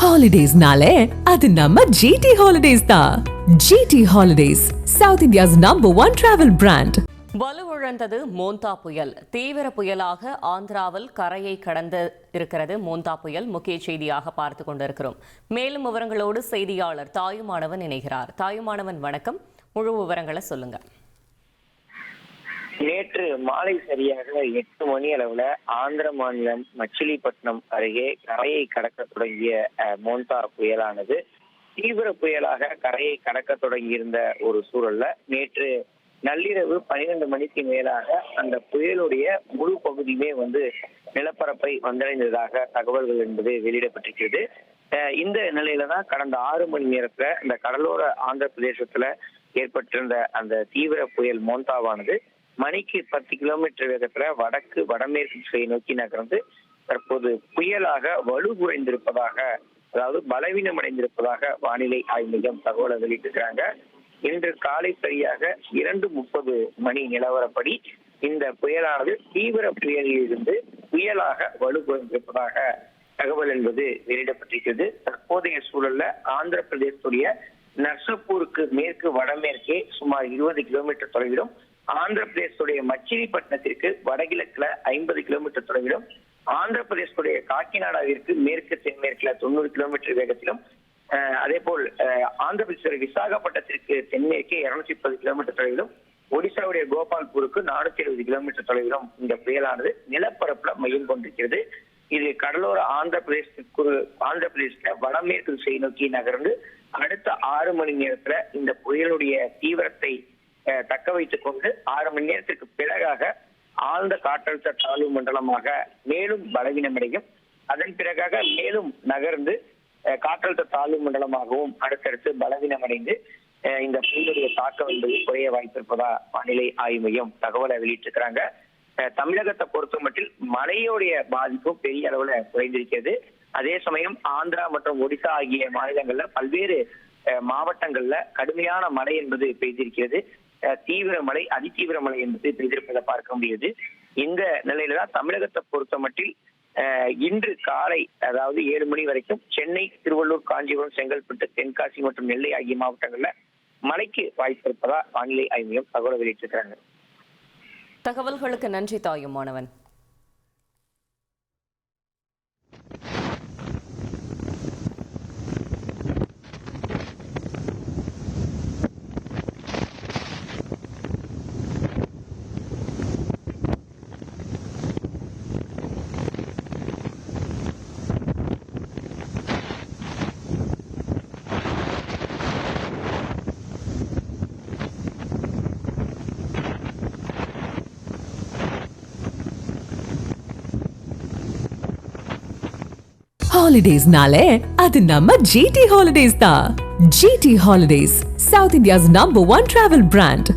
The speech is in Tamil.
ஹாலிடேஸ்னாலே அது நம்ம ஜிடி ஹாலிடேஸ் தான். GT holidays, south India's #1 travel brand. வலுவிழந்தது மோந்தா புயல். தீவிர புயலாக ஆந்திராவில் கரையை கடந்து இருக்கிறது மோந்தா புயல். முக்கிய செய்தியாக பார்த்து கொண்டிருக்கிறோம். மேலும் விவரங்களோடு செய்தியாளர் தாயுமானவன் இணைகிறார். தாயுமானவன், வணக்கம். முழு விவரங்களை சொல்லுங்க. நேற்று மாலை சரியாக 8 மணி அளவுல ஆந்திர மாநிலம் மச்சிலிப்பட்டினம் அருகே கரையை கடக்க தொடங்கிய மோந்தா புயலானது தீவிர புயலாக கரையை கடக்க தொடங்கியிருந்த ஒரு சூழல்ல நேற்று நள்ளிரவு 12 மணிக்கு மேலாக அந்த புயலுடைய முழு பகுதியுமே நிலப்பரப்பை வந்தடைந்ததாக தகவல்கள் என்பது வெளியிடப்பட்டிருக்கிறது. இந்த நிலையில தான் கடந்த 6 மணி நேரத்துல இந்த கடலோர ஆந்திர பிரதேசத்துல ஏற்பட்டிருந்த அந்த தீவிர புயல் மோந்தாவானது மணிக்கு 10 கிலோமீட்டர் வேகத்துல வடக்கு வடமேற்கு திசையை நோக்கி நகர்ந்து தற்போது புயலாக வலு குறைந்திருப்பதாக, அதாவது பலவீனம் அடைந்திருப்பதாக வானிலை ஆய்வு மையம் தகவலை வெளியிட்டிருக்கிறாங்க. இன்று காலை சரியாக 2:30 மணி நிலவரப்படி இந்த புயலானது தீவிர புயலில் இருந்து புயலாக வலு குறைந்திருப்பதாக தகவல் என்பது வெளியிடப்பட்டிருக்கிறது. தற்போதைய சூழல்ல ஆந்திர பிரதேசத்துடைய நர்சப்பூருக்கு மேற்கு வடமேற்கே சுமார் 20 கிலோமீட்டர் தொலைவிலும், ஆந்திர பிரதேசத்துடைய மச்சிலிப்பட்டினத்திற்கு வடகிழக்குல 50 கிலோமீட்டர் தொலைவிலும், ஆந்திர பிரதேசத்துடைய காக்கிநாடாவிற்கு மேற்கு தென்மேற்குல 90 கிலோமீட்டர் வேகத்திலும், அதே போல் ஆந்திர பிரதேச விசாகப்பட்டினத்திற்கு தென்மேற்கே 230 கிலோமீட்டர் தொலைவிலும், ஒடிசாவுடைய கோபால்பூருக்கு 470 கிலோமீட்டர் தொலைவிலும் இந்த புயலானது நிலப்பரப்புல மையம் கொண்டிருக்கிறது. இது கடலோர ஆந்திர பிரதேசத்துல வடமேற்கு திசையை நோக்கி நகர்ந்து அடுத்த 6 மணி நேரத்துல இந்த புயலுடைய தீவிரத்தை தக்க வைத்துக் கொண்டு 6 மணி நேரத்திற்கு பிறகாக ஆழ்ந்த காற்றழுத்த தாழ்வு மண்டலமாக மேலும் பலவீனமடையும். அதன் பிறகாக மேலும் நகர்ந்து காற்றழுத்த தாழ்வு மண்டலமாகவும் அடுத்தடுத்து பலவீனமடைந்து இந்த புயலுடைய தாக்கம் என்பது குறைய வாய்ப்பிருப்பதா வானிலை ஆய்வு மையம் தகவலை வெளியிட்டிருக்கிறாங்க. தமிழகத்தை பொறுத்த மட்டில் மழையோடைய பாதிப்பும் பெரிய அளவுல குறைந்திருக்கிறது. அதே சமயம் ஆந்திரா மற்றும் ஒடிசா ஆகிய மாநிலங்கள்ல பல்வேறு மாவட்டங்கள்ல கடுமையான மழை என்பது பெய்திருக்கிறது. தீவிர மழை, அதிதீவிர மழை என்பது பெய்திருப்பதை பார்க்க முடியுது. இந்த நிலையில தான் தமிழகத்தை பொறுத்த மட்டில் இன்று காலை, அதாவது 7 மணி வரைக்கும் சென்னை, திருவள்ளூர், காஞ்சிபுரம், செங்கல்பட்டு, தென்காசி மற்றும் நெல்லை ஆகிய மாவட்டங்கள்ல மழைக்கு வாய்ப்பு இருப்பதா வானிலை ஆய்வு மையம் தகவல் வெளியிட்டிருக்கிறாங்க. தகவல்களுக்கு நன்றி தாயுமானவன். ஹாலிடேஸ்னாலே அது நம்ம ஜிடி ஹாலிடேஸ் தான். GT holidays, south India's #1 travel brand.